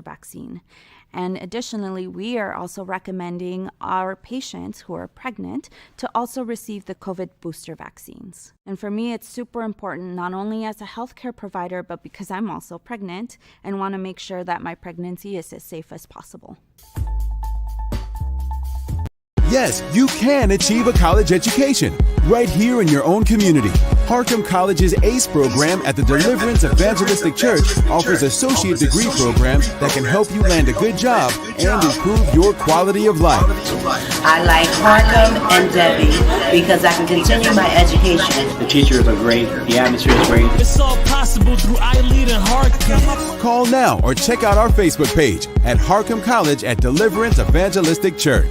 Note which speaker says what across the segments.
Speaker 1: vaccine. And additionally, we are also recommending our patients who are pregnant to also receive the COVID booster vaccines. And for me, it's super important, not only as a healthcare provider, but because I'm also pregnant and want to make sure that my pregnancy is as safe as possible.
Speaker 2: Yes, you can achieve a college education right here in your own community. Harcum College's ACE program at the Deliverance Evangelistic Church offers associate degree programs that can help you land a good job and improve your quality of life.
Speaker 3: I like Harcum and Debbie because I can continue my education.
Speaker 4: The teachers are great. The atmosphere is great.
Speaker 5: It's all possible through iLead and Harcum.
Speaker 2: Call now or check out our Facebook page at Harcum College at Deliverance Evangelistic Church.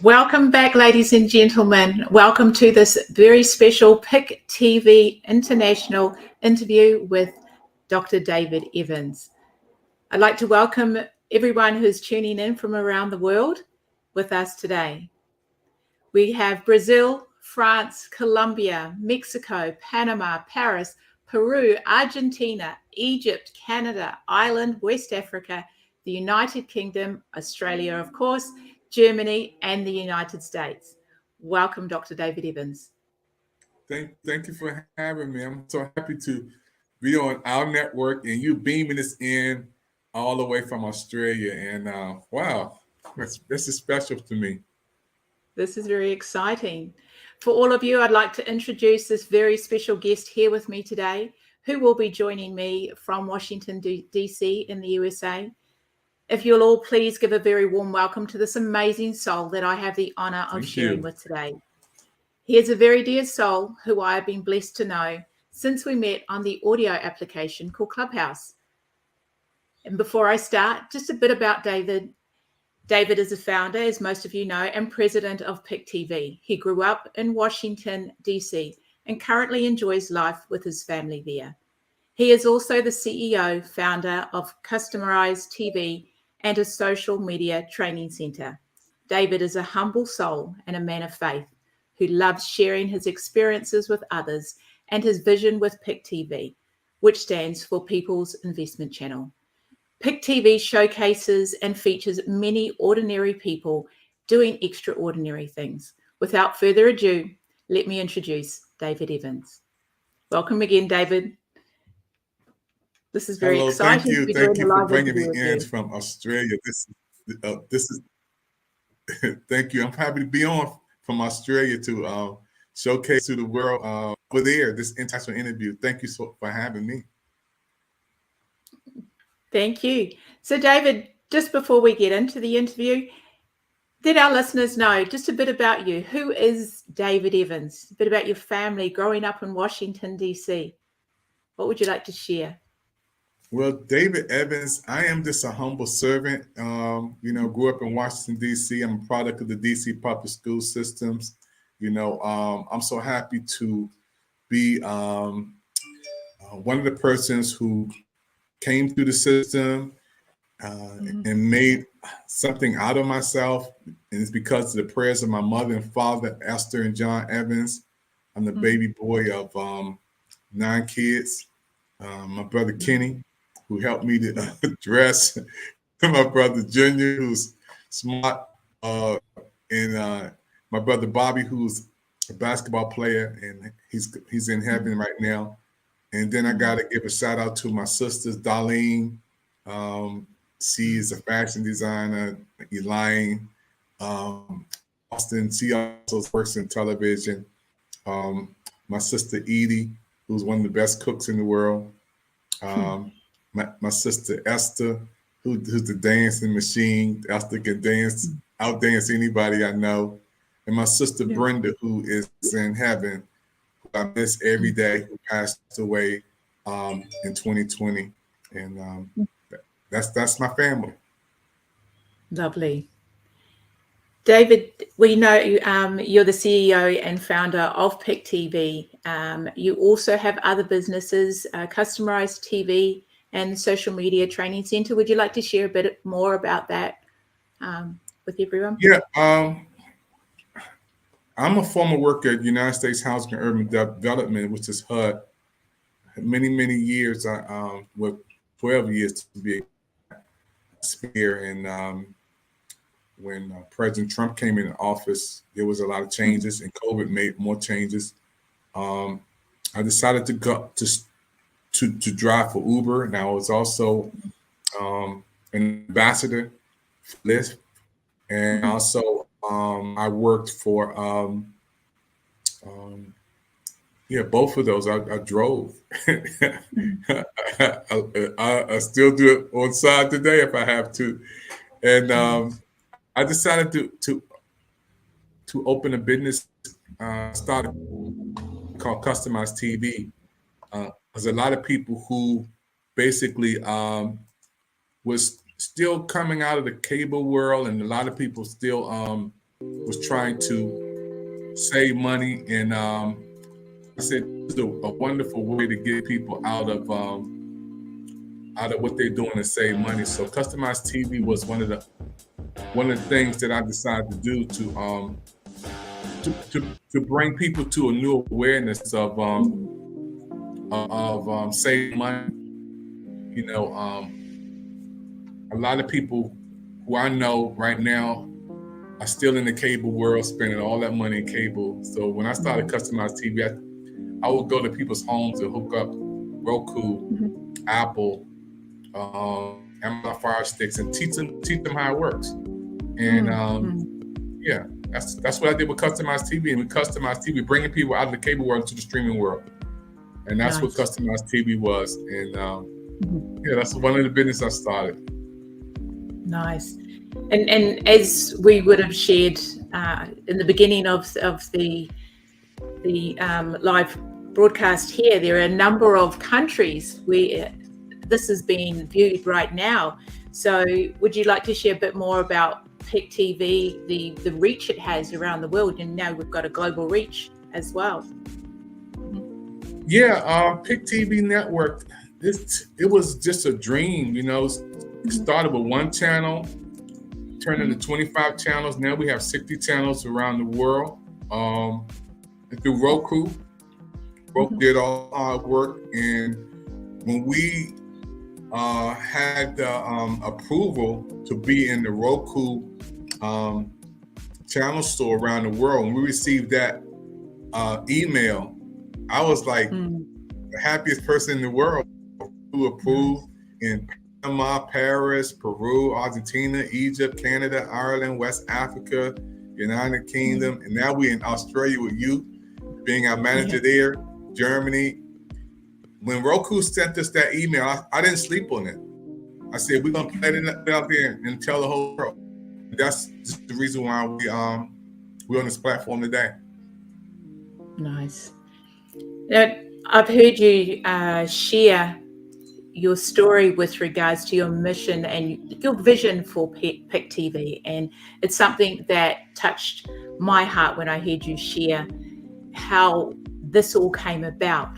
Speaker 6: Welcome back, ladies and gentlemen. Welcome to this very special PIC TV International interview with Dr. David Evans. I'd like to welcome everyone who's tuning in from around the world with us today. We have Brazil, France, Colombia, Mexico, Panama, Paris, Peru, Argentina, Egypt, Canada, Ireland, West Africa, the United Kingdom, Australia, of course, Germany, and the United States. Welcome, Dr. David Evans.
Speaker 7: Thank you for having me. I'm so happy to be on our network and you beaming us in all the way from Australia. And wow, this is special to me.
Speaker 6: This is very exciting. For all of you, I'd like to introduce this very special guest here with me today, who will be joining me from Washington, D.C. in the USA. If you'll all please give a very warm welcome to this amazing soul that I have the honor of sharing with today. He is a very dear soul who I have been blessed to know since we met on the audio application called Clubhouse. And before I start, just a bit about David. David is a founder, as most of you know, and president of PIC TV. He grew up in Washington, D.C. and currently enjoys life with his family there. He is also the CEO, founder of Customized TV and a social media training center. David is a humble soul and a man of faith who loves sharing his experiences with others and his vision with PIC TV, which stands for People's Investment Channel. PIC TV showcases and features many ordinary people doing extraordinary things. Without further ado, let me introduce David Evans. Welcome again, David. This is very exciting.
Speaker 7: Thank you for bringing me in from Australia. This is thank you. I'm happy to be on from Australia to showcase to the world over there this international interview. Thank you for having me.
Speaker 6: Thank you. So, David, just before we get into the interview, let our listeners know just a bit about you. Who is David Evans? A bit about your family growing up in Washington, D.C. What would you like to share?
Speaker 7: Well, David Evans, I am just a humble servant. Grew up in Washington, D.C. I'm a product of the D.C. public school systems. I'm so happy to be one of the persons who came through the system and made something out of myself. And it's because of the prayers of my mother and father, Esther and John Evans. I'm the baby boy of 9 kids. My brother Kenny, who helped me to dress, my brother Junior, who's smart, and my brother Bobby, who's a basketball player, and he's in heaven right now. And then I got to give a shout out to my sisters, Darlene. She's a fashion designer. Elaine, Austin. She also works in television. My sister Edie, who's one of the best cooks in the world. My sister Esther, who's the dancing machine. Esther can dance, outdance anybody I know. And my sister Brenda, who is in heaven, who I miss every day, who passed away in 2020. And that's my family.
Speaker 6: Lovely. David, we know you're the CEO and founder of Pick TV. You also have other businesses, Customized TV and Social Media Training Center. Would you like to share a bit more about that with everyone?
Speaker 7: Yeah, I'm a former worker at United States Housing and Urban Development, which is HUD. Many years, with 12 years to be here. And when President Trump came in office, there was a lot of changes, and COVID made more changes. I decided to go to drive for Uber, and I was also an ambassador for Lyft, and also I worked for both of those. I drove. I still do it on side today if I have to, and I decided to open a business, started called Customized TV. There's a lot of people who basically was still coming out of the cable world, and a lot of people still was trying to save money. And I said, this is a wonderful way to get people out of what they're doing and save money. So Customized TV was one of the things that I decided to do to bring people to a new awareness of saving money. You know, a lot of people who I know right now are still in the cable world, spending all that money in cable. So when I started Customized TV, I would go to people's homes and hook up Roku, Apple, Amazon Fire Sticks, and teach them how it works. And that's what I did with Customized TV. And with Customized TV, bringing people out of the cable world to the streaming world. And that's what Customized TV was. And that's one of the business I started.
Speaker 6: Nice. And as we would have shared in the beginning of the live broadcast here, there are a number of countries where this is being viewed right now. So would you like to share a bit more about Pick TV, the reach it has around the world? And now we've got a global reach as well.
Speaker 7: Yeah, Pick TV network, it was just a dream, you know. It started with one channel, turned into 25 channels. Now we have 60 channels around the world. And through Roku did all our work. And when we had the approval to be in the Roku channel store around the world, when we received that email, I was like the happiest person in the world. Who approved in Panama, Paris, Peru, Argentina, Egypt, Canada, Ireland, West Africa, United Kingdom, and now we're in Australia with you, being our manager there, Germany. When Roku sent us that email, I didn't sleep on it. I said, we're gonna play it out there and tell the whole world. That's just the reason why we're on this platform today.
Speaker 6: Nice. Now, I've heard you share your story with regards to your mission and your vision for Pick TV, and it's something that touched my heart when I heard you share how this all came about.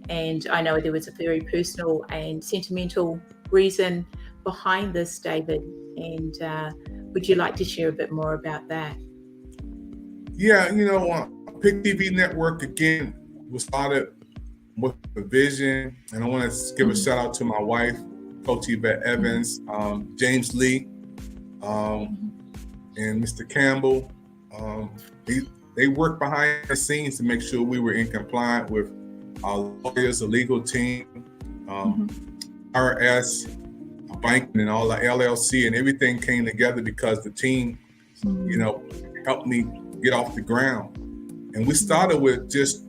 Speaker 6: And I know there was a very personal and sentimental reason behind this, David, and would you like to share a bit more about that?
Speaker 7: Yeah, you know, Pick TV Network, again, was started with a vision, and I want to give a shout out to my wife, Coach Yvette Evans, James Lee, and Mr. Campbell. They worked behind the scenes to make sure we were in compliance with our lawyers, the legal team, IRS, banking, and all the LLC, and everything came together because the team, helped me get off the ground. And we started with just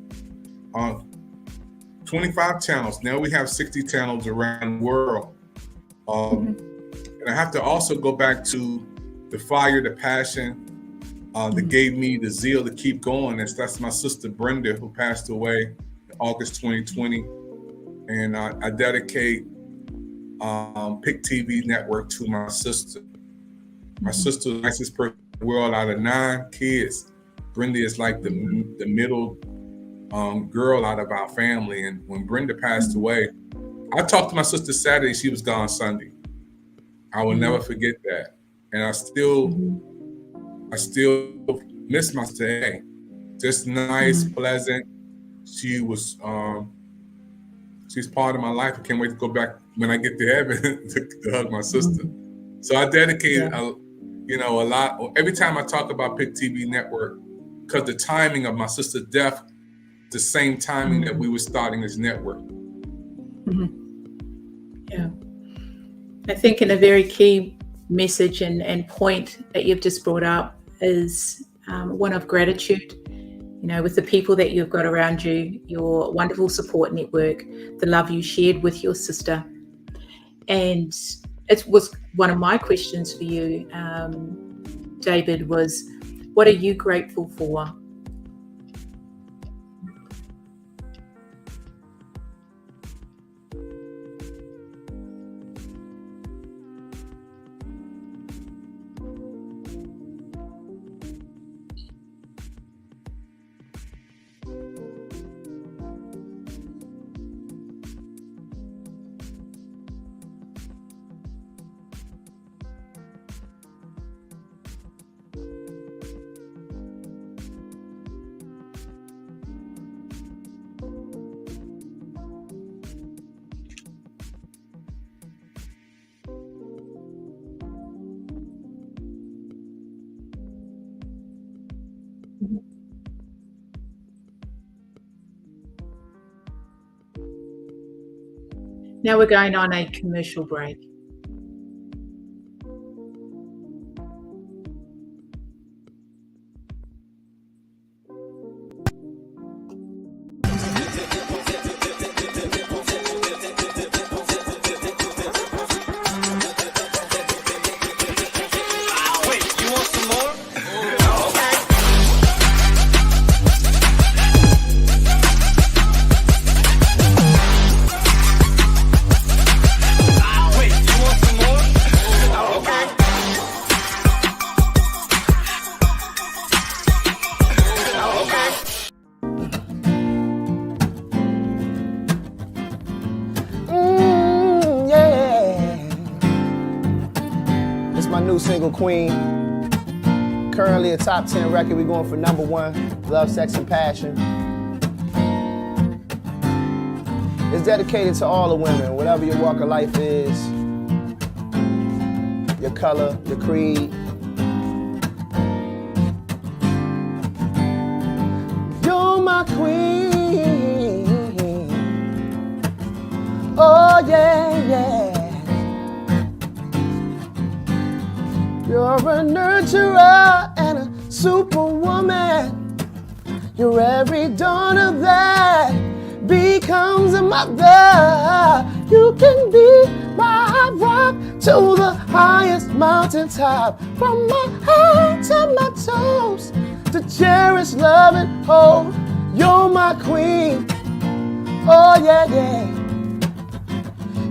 Speaker 7: 25 channels. Now we have 60 channels around the world. And I have to also go back to the fire, the passion that gave me the zeal to keep going. That's my sister Brenda, who passed away in August 2020. And I dedicate PIC TV Network to my sister. My sister, the nicest person in the world. Out of 9 kids, Brenda is like the middle girl out of our family. And when Brenda passed away, I talked to my sister Saturday, she was gone Sunday. I will never forget that. And I still miss my sister. Hey, just nice, pleasant. She was, she's part of my life. I can't wait to go back when I get to heaven to hug my sister. So I dedicated, a lot. Every time I talk about PIC TV Network, because the timing of my sister's death, the same timing that we were starting this network.
Speaker 6: Yeah. I think in a very key message and point that you've just brought up is one of gratitude, with the people that you've got around you, your wonderful support network, the love you shared with your sister. And it was one of my questions for you, David, was what are you grateful for? Now we're going on a commercial break.
Speaker 8: Single Queen, currently a top 10 record. We're going for #1, Love, Sex, and Passion. It's dedicated to all the women, whatever your walk of life is, your color, your creed. You're my queen. Oh yeah, yeah. You're a nurturer and a superwoman. You're every daughter that becomes a mother. You can be my rock to the highest mountaintop. From my head to my toes, to cherish, love, and hold. You're my queen. Oh yeah, yeah.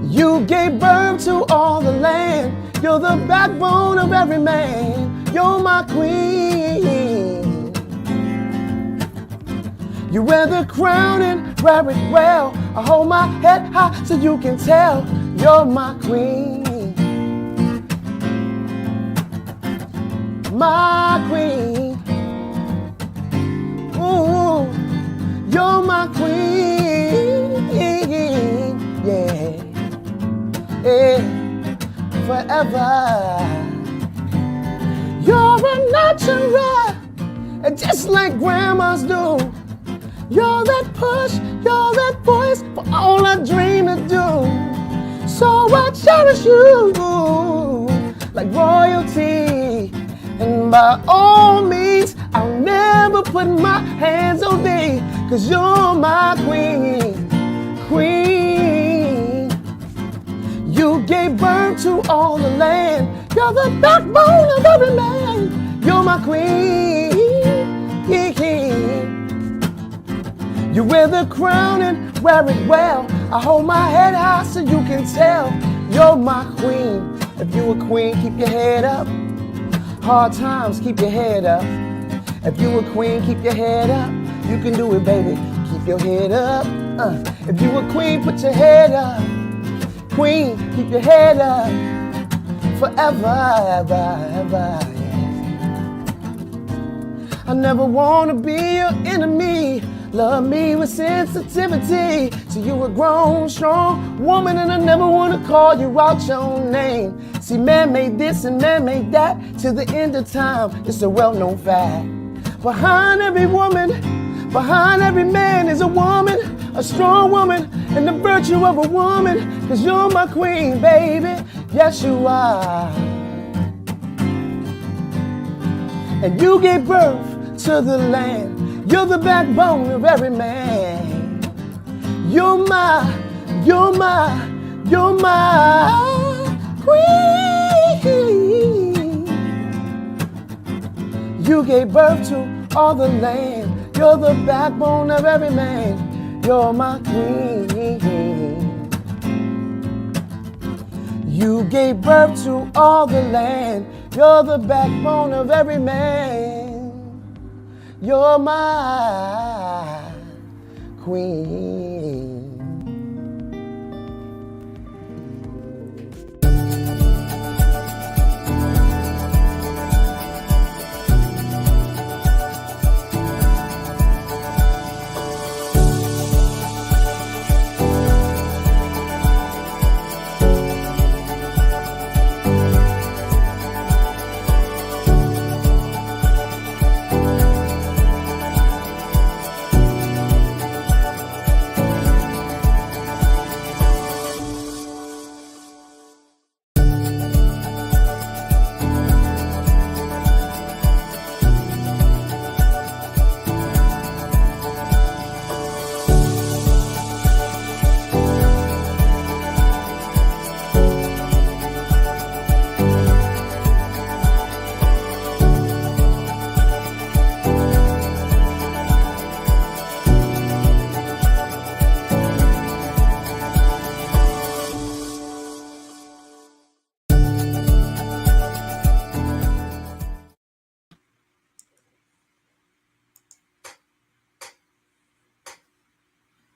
Speaker 8: You gave birth to all the land. You're the backbone of every man. You're my queen. You wear the crown and wear it well. I hold my head high so you can tell. You're my queen. My queen. Ooh, you're my queen. Yeah. Yeah. Forever. You're a nurturer, and just like grandmas do, You're that push, you're that voice for all I dream to do. So I cherish you like royalty. And by all means, I'll never put my hands on thee, 'cause you're my queen, queen. You gave birth to all the land. You're the backbone of every man. You're my queen. You wear the crown and wear it well. I hold my head high so you can tell. You're my queen. If you a queen, keep your head up. Hard times, keep your head up. If you a queen, keep your head up. You can do it, baby. Keep your head up. If you a queen, put your head up. Queen, keep your head up. Forever, ever, ever. I never want to be your enemy. Love me with sensitivity. So you a grown, strong woman, and I never want to call you out your name. See, man made this and man made that. Till the end of time, it's a well-known fact. Behind every woman, behind every man is a woman, a strong woman, and the virtue of a woman. 'Cause you're my queen, baby. Yes, you are. And you gave birth to the land. You're the backbone of every man. You're my queen. You gave birth to all the land. You're the backbone of every man. You're my queen. You gave birth to all the land. You're the backbone of every man. You're my queen.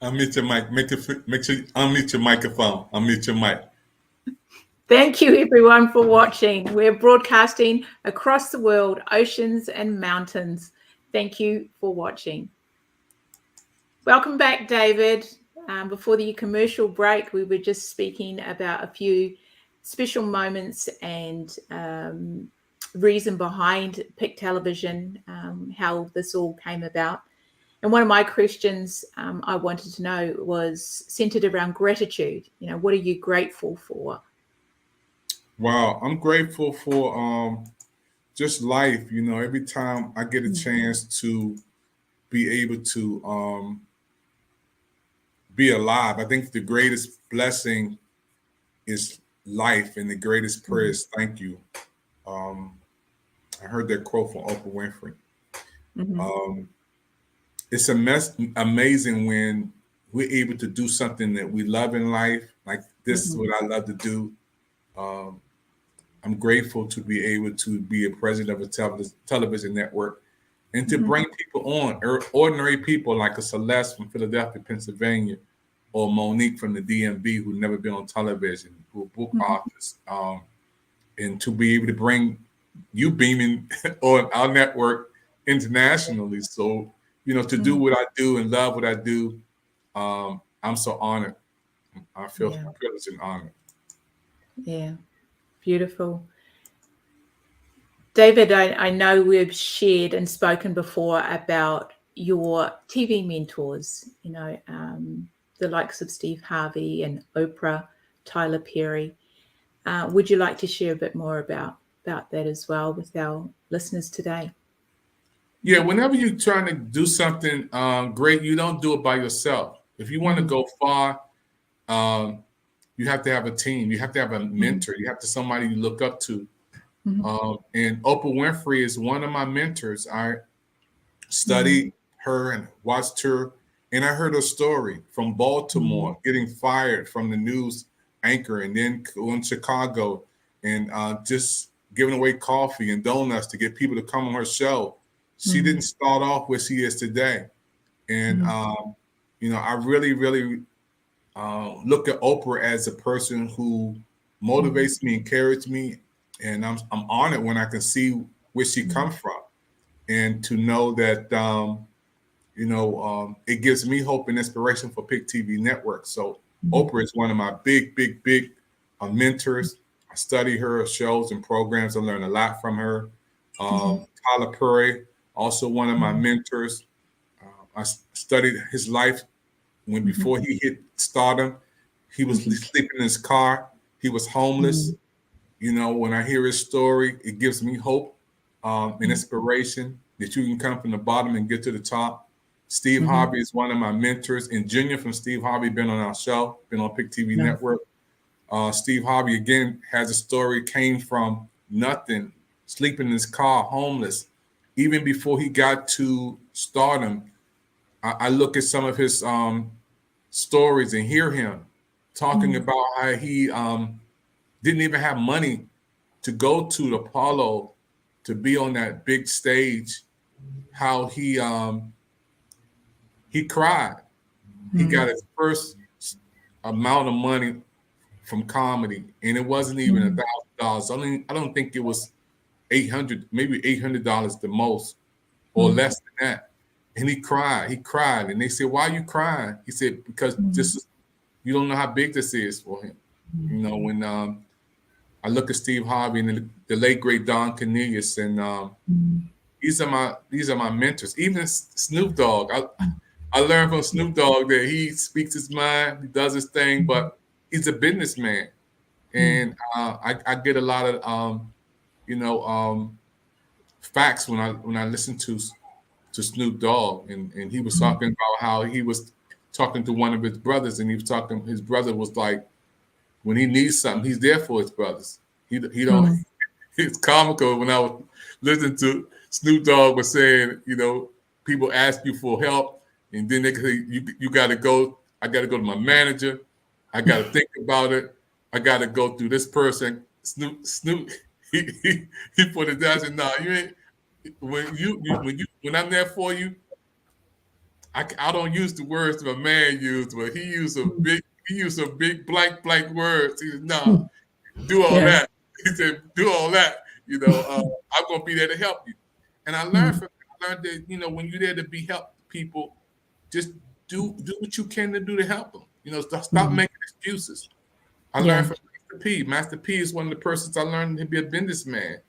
Speaker 7: Unmute your mic. Make sure you unmute your microphone. Unmute your mic.
Speaker 6: Thank you, everyone, for watching. We're broadcasting across the world, oceans and mountains. Thank you for watching. Welcome back, David. Before the commercial break, we were just speaking about a few special moments and reason behind Pick Television, how this all came about. And one of my questions I wanted to know was centered around gratitude. You know, what are you grateful for?
Speaker 7: Wow, I'm grateful for just life. You know, every time I get a chance to be able to be alive, I think the greatest blessing is life, and the greatest prayer is thank you. I heard that quote from Oprah Winfrey. It's amazing when we're able to do something that we love in life. Like this is what I love to do. I'm grateful to be able to be a president of a television network and to bring people on, ordinary people like a Celeste from Philadelphia, Pennsylvania, or Monique from the DMV who've never been on television, who are book authors, and to be able to bring you beaming on our network internationally. So, you know, to do what I do and love what I do, I'm so honored. I feel privileged and honored.
Speaker 6: Yeah, beautiful. David, I know we've shared and spoken before about your TV mentors, the likes of Steve Harvey and Oprah, Tyler Perry. Would you like to share a bit more about that as well with our listeners today?
Speaker 7: Yeah, whenever you're trying to do something great, you don't do it by yourself. If you want to go far, you have to have a team. You have to have a mentor. You have to somebody you look up to. And Oprah Winfrey is one of my mentors. I studied her and watched her, and I heard her story from Baltimore, getting fired from the news anchor, and then going to Chicago and just giving away coffee and donuts to get people to come on her show. She didn't start off where she is today. And, I really, really look at Oprah as a person who motivates me, encourages me. And I'm honored when I can see where she comes from. And to know that, it gives me hope and inspiration for Pick TV Network. So Oprah is one of my big mentors. I study her shows and programs. I learn a lot from her. Tyler Perry, also one of my mentors. I studied his life before he hit stardom. He was sleeping in his car. He was homeless. When I hear his story, it gives me hope and inspiration that you can come from the bottom and get to the top. Steve Harvey is one of my mentors, and Junior from Steve Harvey been on our show, been on Pick TV Network. Steve Harvey, again, has a story, came from nothing, sleeping in his car, homeless. Even before he got to stardom, I look at some of his stories and hear him talking about how he didn't even have money to go to the Apollo to be on that big stage, how he cried. He got his first amount of money from comedy, and it wasn't even $1,000. I don't think it was $800, maybe $800 the most, or less than that. And he cried, and they said, "Why are you crying?" He said, "Because you don't know how big this is for him." When I look at Steve Harvey and the late great Don Cornelius, and these are my mentors. Even Snoop Dogg, I learned from Snoop Dogg that he speaks his mind, he does his thing, but he's a businessman, and I get a lot of facts when I listen to Snoop Dogg, and he was talking about how he was talking to one of his brothers, and his brother was like, when he needs something, he's there for his brothers. He don't. It's comical when I was listening to Snoop Dogg was saying, people ask you for help, and then they say you got to go. I got to go to my manager. I got to think about it. I got to go through this person. Snoop, he put it down and said, "No, you ain't. When I'm there for you, I don't use the words that a man used, but he used some big blank words. He said, "No, do all that." He said, "Do all that. I'm gonna be there to help you." And I learned that when you're there to help people, just do what you can to do to help them. Stop making excuses. I learned from Master P. Master P is one of the persons I learned to be a businessman.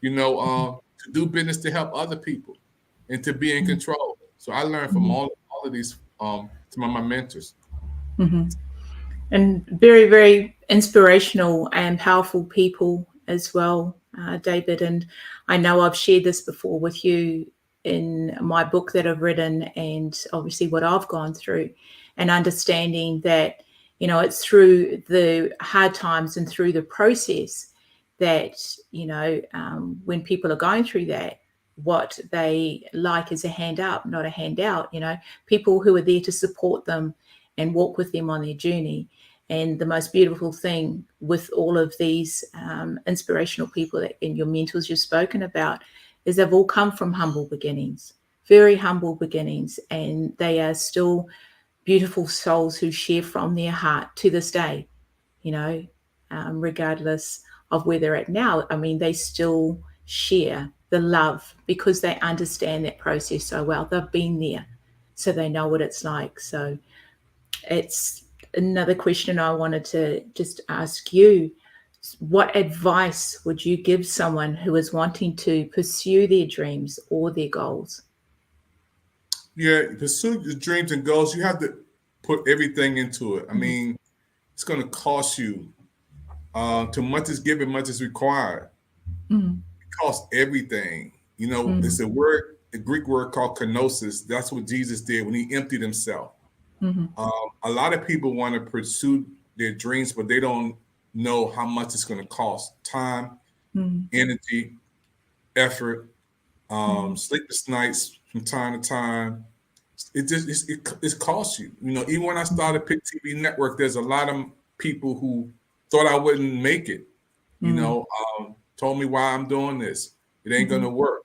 Speaker 7: To do business to help other people and to be in control. So I learned from all of these some of my mentors.
Speaker 6: And very, very inspirational and powerful people as well, David. And I know I've shared this before with you in my book that I've written, and obviously what I've gone through, and understanding that, it's through the hard times and through the process that, when people are going through that, what they like is a hand up, not a handout, people who are there to support them and walk with them on their journey. And the most beautiful thing with all of these inspirational people and your mentors you've spoken about is they've all come from humble beginnings, very humble beginnings, and they are still beautiful souls who share from their heart to this day, regardless of where they're at now. I mean, they still share the love because they understand that process so well. They've been there, so they know what it's like. So it's another question I wanted to just ask you. What advice would you give someone who is wanting to pursue their dreams or their goals?
Speaker 7: Yeah, pursue your dreams and goals. You have to put everything into it. I mean, it's going to cost you. Too much is given, much is required. It costs everything. You know, it's a Greek word called kenosis. That's what Jesus did when he emptied himself. A lot of people want to pursue their dreams, but they don't know how much it's going to cost: time, energy, effort, sleepless nights from time to time. It costs you. You know, even when I started Pick TV Network, there's a lot of people who thought I wouldn't make it. You know, told me why I'm doing this. It ain't gonna work.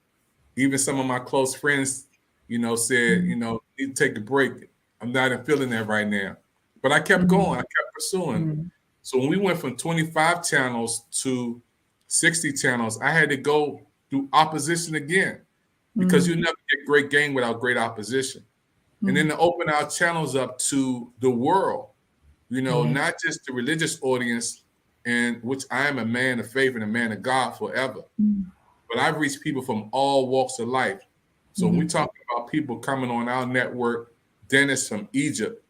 Speaker 7: Even some of my close friends, you know, said, you know, need to take a break. I'm not feeling that right now. But I kept going. I kept pursuing. So when we went from 25 channels to 60 channels, I had to go through opposition again, because you never get great game without great opposition. And then to open our channels up to the world, you know, not just the religious audience, and which I am a man of faith and a man of God forever, but I've reached people from all walks of life. So when we talk about people coming on our network, dentists from Egypt,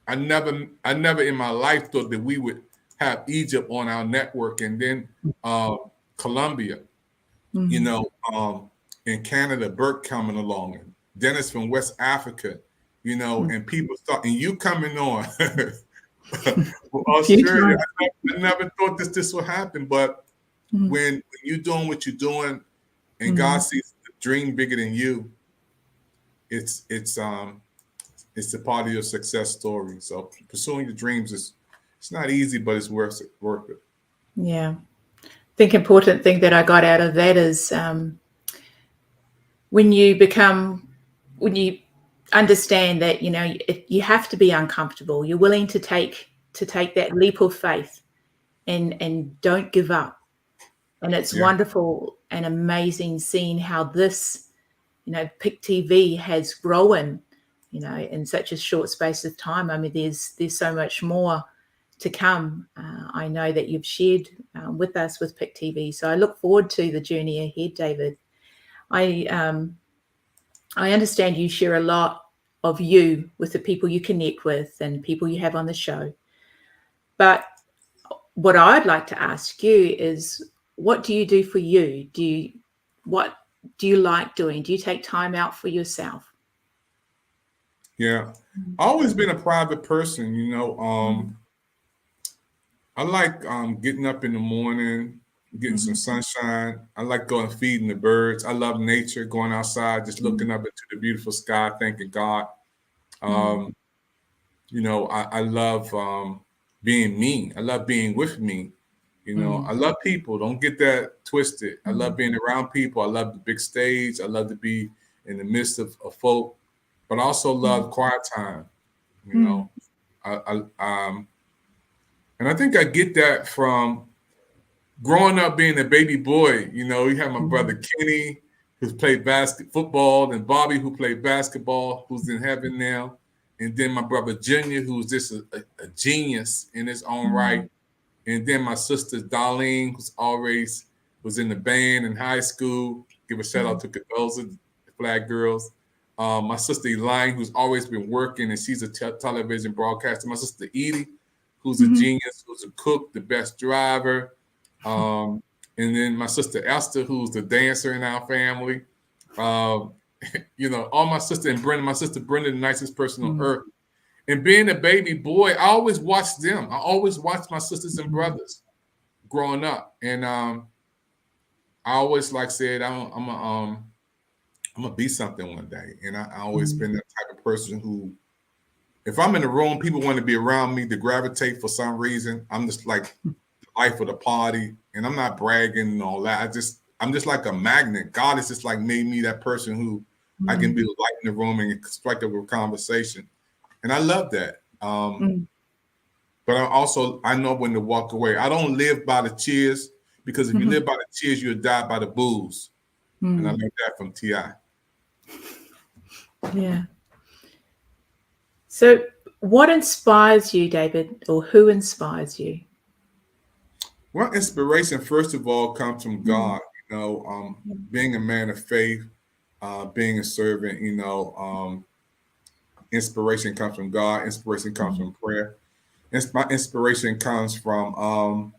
Speaker 7: I never in my life thought that we would have Egypt on our network, and then Colombia, you know, in Canada, Burke coming along, and dentists from West Africa, you know, and people start, and you coming on. Australia, I never thought this would happen, but when you're doing what you're doing, and God sees the dream bigger than you, it's a part of your success story. So pursuing your dreams it's not easy, but it's worth it.
Speaker 6: Yeah. I think important thing that I got out of that is when you understand that, you know, you have to be uncomfortable. You're willing to take that leap of faith and don't give up. And it's wonderful and amazing seeing how this, you know, Pick TV has grown, you know, in such a short space of time. I mean, there's so much more to come. I know that you've shared with us with Pick TV. So I look forward to the journey ahead, David. I understand you share a lot of you with the people you connect with and people you have on the show. But what I'd like to ask you is, what do you do for you? What do you like doing? Do you take time out for yourself?
Speaker 7: Yeah, I've always been a private person, you know. I like getting up in the morning, getting some sunshine. I like going feeding the birds. I love nature, going outside, just looking up into the beautiful sky, thanking God. You know, I love being me. I love being with me. You know, I love people. Don't get that twisted. I love being around people. I love the big stage. I love to be in the midst of folk, but I also love quiet time. You know, and I think I get that from growing up being a baby boy. You know, you have my brother Kenny, who's played football, and Bobby, who played basketball, who's in heaven now. And then my brother Junior, who's just a genius in his own right. And then my sister Darlene, who's always was in the band in high school. Give a shout out to Cadoza, the Flag Girls. My sister Elaine, who's always been working, and she's a television broadcaster. My sister Edie, who's a genius, who's a cook, the best driver. And then my sister Esther, who's the dancer in our family. You know, all my sister and Brenda, my sister Brenda, the nicest person on earth. And being a baby boy, I always watched them. I always watched my sisters and brothers growing up. And I always said, I'm gonna be something one day. And I always been that type of person who, if I'm in a room, people want to be around me to gravitate for some reason. I'm just like the life of the party, and I'm not bragging and all that. I'm just like a magnet. God has just like made me that person who I can be the light in the room and strike up a conversation. And I love that. But I know when to walk away. I don't live by the cheers, because if you live by the cheers, you'll die by the boos. And I learned that from T.I.
Speaker 6: Yeah. So what inspires you, David, or who inspires you?
Speaker 7: Well, inspiration, first of all, comes from God. Being a man of faith, being a servant, inspiration comes from God. Inspiration comes from prayer. My inspiration comes from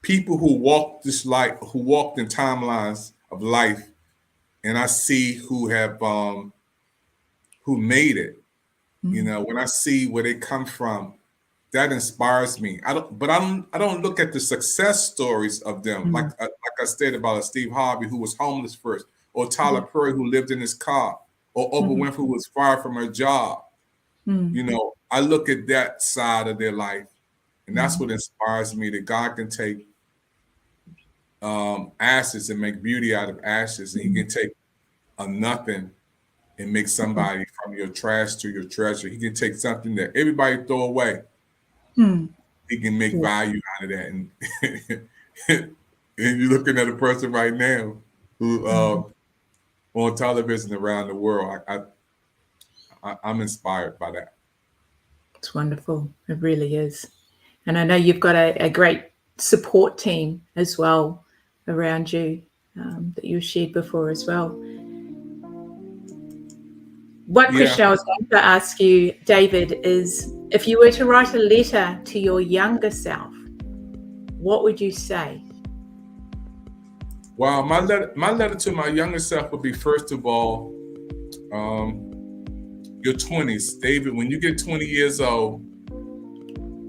Speaker 7: people who walk this life, who walked in timelines of life, and I see who have who made it. You know, when I see where they come from, that inspires me. I don't look at the success stories of them, like I said about Steve Harvey, who was homeless first, or Tyler Perry, who lived in his car, or Oprah Winfrey, who was fired from her job. You know, I look at that side of their life, and that's what inspires me, that God can take ashes and make beauty out of ashes, and He can take a nothing and make somebody from your trash to your treasure. He can take something that everybody throw away. He can make value out of that. And, and you're looking at a person right now who on television around the world. I'm inspired by that.
Speaker 6: It's wonderful. It really is. And I know you've got a great support team as well around you that you've shared before as well. One question I was going to ask you, David, is if you were to write a letter to your younger self, what would you say?
Speaker 7: Well, my letter to my younger self would be, first of all, your 20s. David, when you get 20 years old,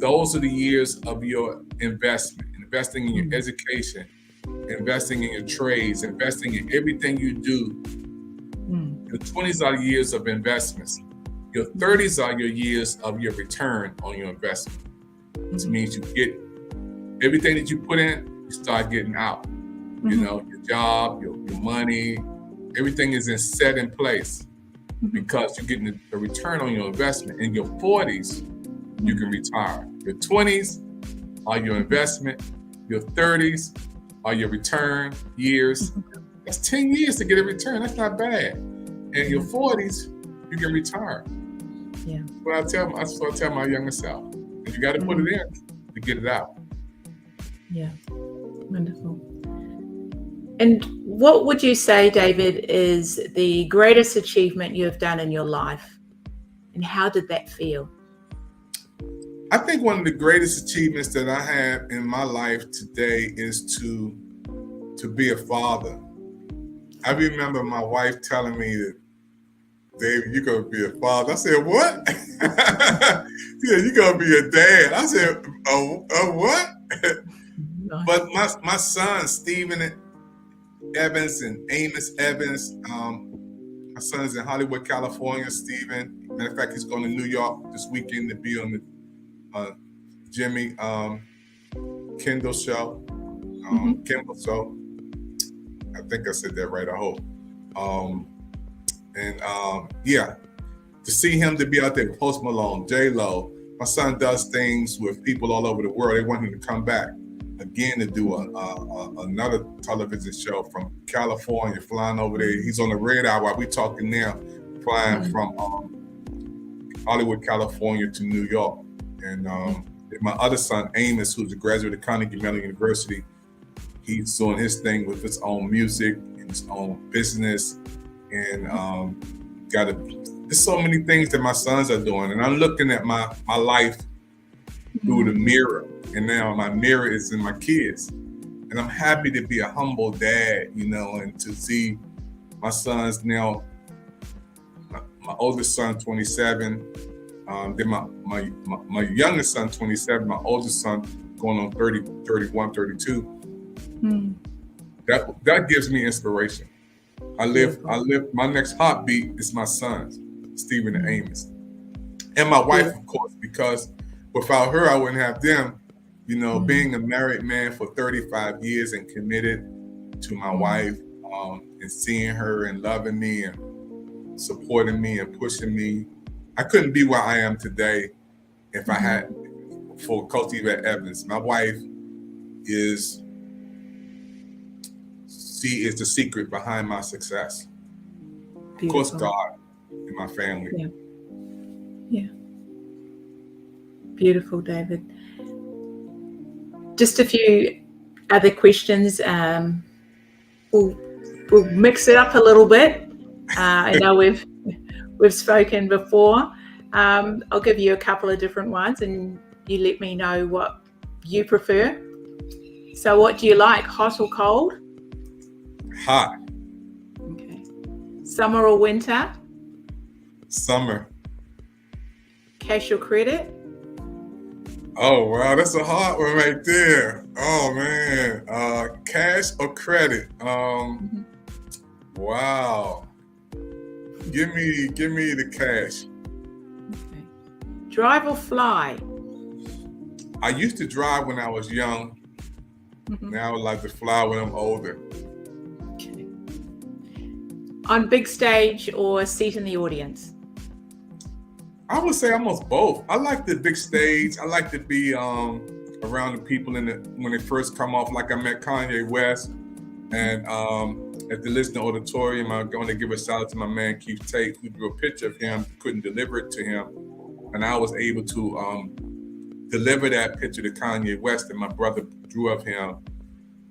Speaker 7: those are the years of your investment, investing in your education, investing in your trades, investing in everything you do. Your 20s are the years of investments. Your 30s are your years of your return on your investment. Which means you get everything that you put in, you start getting out. You know, your job, your money, everything is set in place because you're getting a return on your investment. In your 40s, you can retire. Your 20s are your investment. Your 30s are your return years. That's 10 years to get a return. That's not bad. And your 40s, you can retire.
Speaker 6: Yeah.
Speaker 7: That's what I tell my younger self. And you got to put it in to get it out.
Speaker 6: Yeah. Wonderful. And what would you say, David, is the greatest achievement you have done in your life? And how did that feel?
Speaker 7: I think one of the greatest achievements that I have in my life today is to be a father. I remember my wife telling me that, David, you're going to be a father. I said, what? She said, you're going to be a dad. I said, what? But my son, Stephen Evans and Amos Evans, my son's in Hollywood, California, Stephen. Matter of fact, he's going to New York this weekend to be on the Jimmy Kimmel show. Kimmel show. I think I said that right, I hope. To see him to be out there with Post Malone, J-Lo. My son does things with people all over the world. They want him to come back again to do another television show from California, flying over there. He's on the radar while we're talking now, flying from Hollywood, California to New York. And my other son, Amos, who's a graduate of Carnegie Mellon University, he's doing his thing with his own music and his own business. And there's so many things that my sons are doing. And I'm looking at my life through the mirror. And now my mirror is in my kids. And I'm happy to be a humble dad, you know, and to see my sons now, my oldest son, 27, then my youngest son, 27, my oldest son going on 30, 31, 32. That gives me inspiration. I live, my next heartbeat is my sons, Stephen and Amos. And my wife, of course, because without her, I wouldn't have them. You know, being a married man for 35 years and committed to my wife, and seeing her and loving me and supporting me and pushing me. I couldn't be where I am today if I had for Coach Yvette Evans. My wife is the secret behind my success. Beautiful. Of course, God and my family.
Speaker 6: Yeah. Beautiful, David. Just a few other questions. We'll mix it up a little bit. I know we've we've spoken before. I'll give you a couple of different ones and you let me know what you prefer. So what do you like, hot or cold?
Speaker 7: Hot.
Speaker 6: Okay. Summer or winter?
Speaker 7: Summer.
Speaker 6: Cash or credit?
Speaker 7: Oh, wow, that's a hard one right there. Oh, man. Cash or credit? Wow. Give me the cash.
Speaker 6: Okay. Drive or fly?
Speaker 7: I used to drive when I was young. Now I would like to fly when I'm older.
Speaker 6: Okay. On big stage or seat in the audience?
Speaker 7: I would say almost both. I like the big stage. I like to be around the people when they first come off. Like I met Kanye West, and at the listening auditorium, I'm going to give a shout out to my man Keith Tate, who drew a picture of him, couldn't deliver it to him, and I was able to deliver that picture to Kanye West, and my brother drew of him,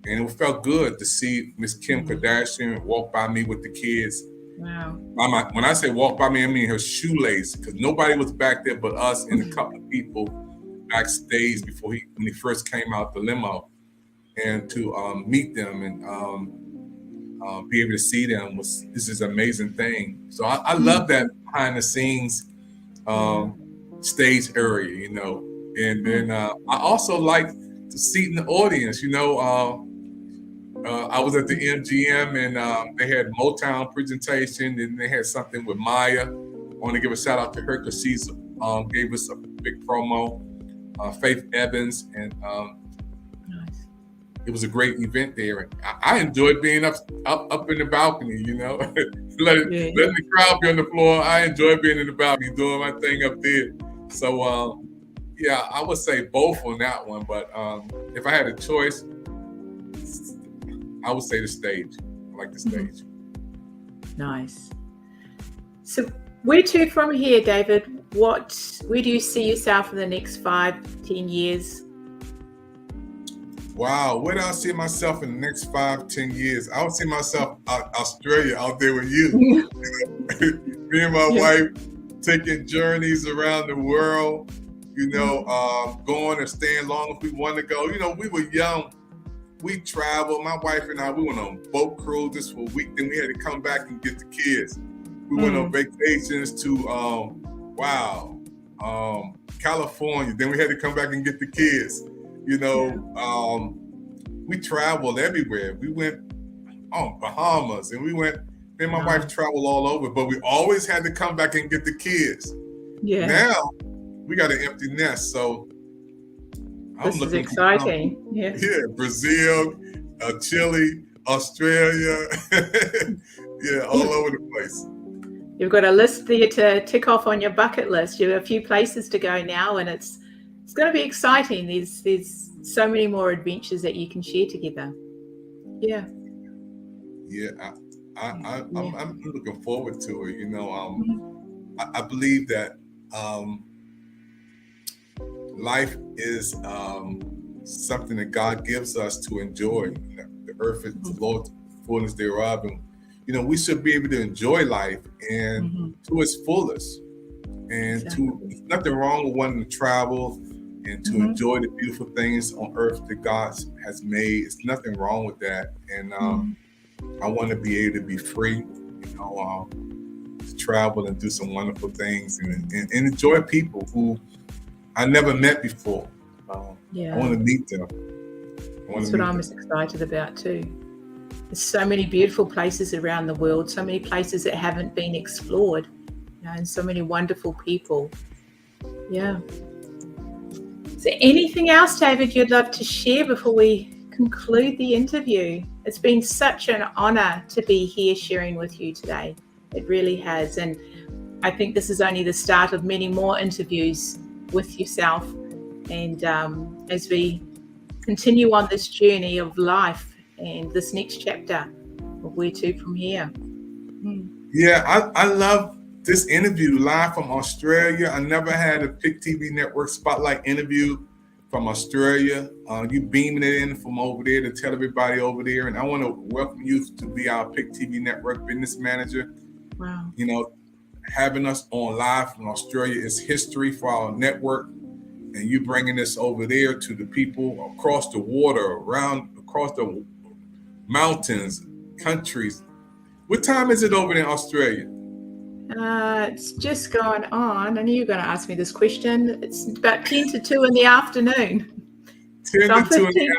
Speaker 7: and it felt good to see Miss Kim Kardashian walk by me with the kids.
Speaker 6: Wow.
Speaker 7: When I say walk by me, I mean her shoelace, because nobody was back there but us and a couple of people backstage when he first came out the limo, and to meet them and be able to see them this is an amazing thing. So I love that behind the scenes stage area, you know. And then I also like to sit in the audience, you know. I was at the MGM and they had Motown presentation, and they had something with Maya. I want to give a shout out to her because she's gave us a big promo. Faith Evans, and
Speaker 6: Nice.
Speaker 7: It was a great event there. And I enjoyed being up in the balcony, you know, letting the crowd be on the floor. I enjoy being in the balcony, doing my thing up there. So yeah, I would say both on that one. But if I had a choice, I would say the stage. I like the stage.
Speaker 6: Nice. So where to from here, David? Where do you see yourself in the next 5-10 years?
Speaker 7: Wow, where do I see myself in the next 5-10 years? I would see myself Australia, out there with you. Me and my wife taking journeys around the world, you know, going and staying long if we want to go. You know, we were young. We traveled, my wife and I, we went on boat cruises for a week. Then we had to come back and get the kids. We went on vacations to, California. Then we had to come back and get the kids. You know, we traveled everywhere. We went on Bahamas, and me and my wife traveled all over, but we always had to come back and get the kids.
Speaker 6: Yeah.
Speaker 7: Now we got an empty nest, so
Speaker 6: This is exciting. Yeah,
Speaker 7: Brazil, Chile, Australia, all over the place.
Speaker 6: You've got a list there to tick off on your bucket list. You have a few places to go now, and it's going to be exciting. There's so many more adventures that you can share together. Yeah.
Speaker 7: Yeah, I'm looking forward to it. You know, I believe that life is something that God gives us to enjoy. The earth is the Lord's fullness thereof, and you know we should be able to enjoy life and to its fullest. And there's nothing wrong with wanting to travel and to enjoy the beautiful things on earth that God has made. It's nothing wrong with that. And I want to be able to be free, you know, to travel and do some wonderful things and enjoy people who I never met before. I want to meet them.
Speaker 6: That's what I'm as excited about too. There's so many beautiful places around the world, so many places that haven't been explored, you know, and so many wonderful people. Yeah. Is there anything else, David, you'd love to share before we conclude the interview? It's been such an honor to be here sharing with you today. It really has. And I think this is only the start of many more interviews with yourself. And as we continue on this journey of life and this next chapter of where to from here.
Speaker 7: Yeah, I love this interview live from Australia. I never had a PIC TV Network Spotlight interview from Australia. You beaming it in from over there to tell everybody over there. And I want to welcome you to be our PIC TV Network business manager.
Speaker 6: Wow.
Speaker 7: You know, having us on live from Australia is history for our network, and you bringing this over there to the people across the water, across the mountains, countries. What time is it over in Australia?
Speaker 6: It's just gone on. I knew you were going to ask me this question. It's about 10 to 2 in the afternoon.
Speaker 7: 10
Speaker 6: So I'm
Speaker 7: to 2 in
Speaker 6: 15.
Speaker 7: the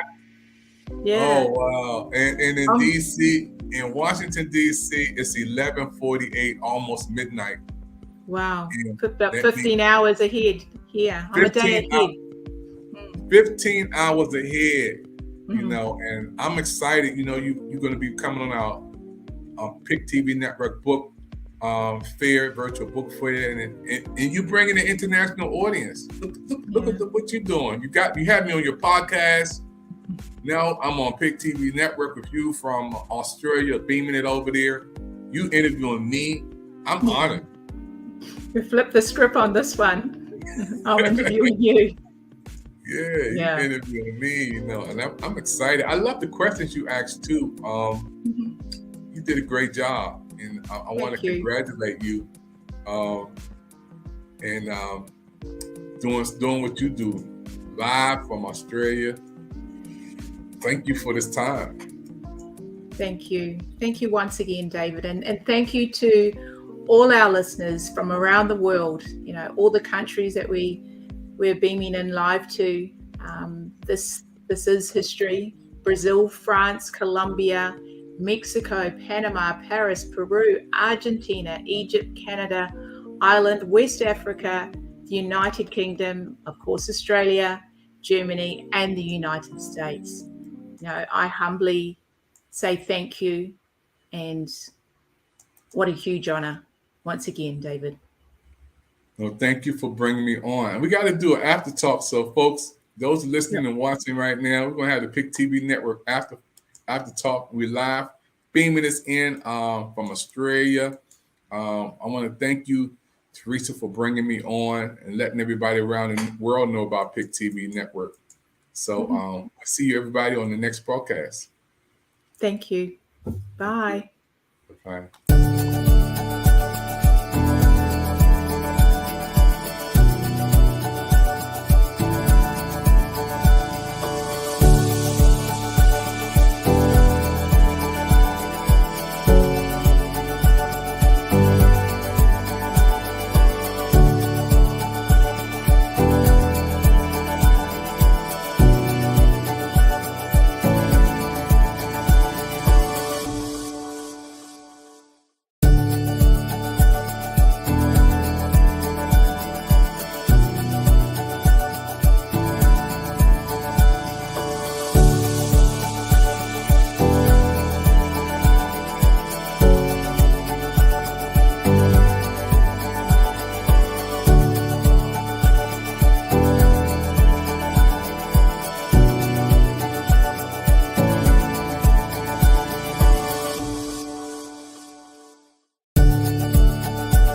Speaker 6: Yeah.
Speaker 7: Oh, wow. And in DC, in Washington, DC, it's 11:48, almost midnight.
Speaker 6: Wow.
Speaker 7: And
Speaker 6: About
Speaker 7: that
Speaker 6: 15 hours ahead. Yeah, I'm a day
Speaker 7: 15
Speaker 6: ahead.
Speaker 7: 15 hours ahead, you
Speaker 6: Mhm.
Speaker 7: know, and I'm excited. You know, you're going to be coming on our Pick TV Network book fair, virtual book fair, and you bringing an international audience. Look at what you're doing. You have me on your podcast. Now I'm on Pick TV Network with you from Australia, beaming it over there. You interviewing me. I'm honored.
Speaker 6: We flipped the script on this one. I'm interviewing you.
Speaker 7: Yeah, you interviewing me, you know, and I'm excited. I love the questions you asked too. You did a great job, and I want to congratulate you, and doing what you do live from Australia. Thank you for this time.
Speaker 6: Thank you. Thank you once again, David. And thank you to all our listeners from around the world, you know, all the countries that we're beaming in live to. This is history. Brazil, France, Colombia, Mexico, Panama, Paris, Peru, Argentina, Egypt, Canada, Ireland, West Africa, the United Kingdom, of course, Australia, Germany, and the United States. You know, I humbly say thank you, and what a huge honor once again, David.
Speaker 7: Well, thank you for bringing me on. And we got to do an after talk. So, folks, those listening and watching right now, we're going to have the Pick TV Network after talk. We're live, beaming this in from Australia. I want to thank you, Teresa, for bringing me on and letting everybody around the world know about Pick TV Network. So I see you, everybody, on the next broadcast.
Speaker 6: Thank you. Bye.
Speaker 7: Bye.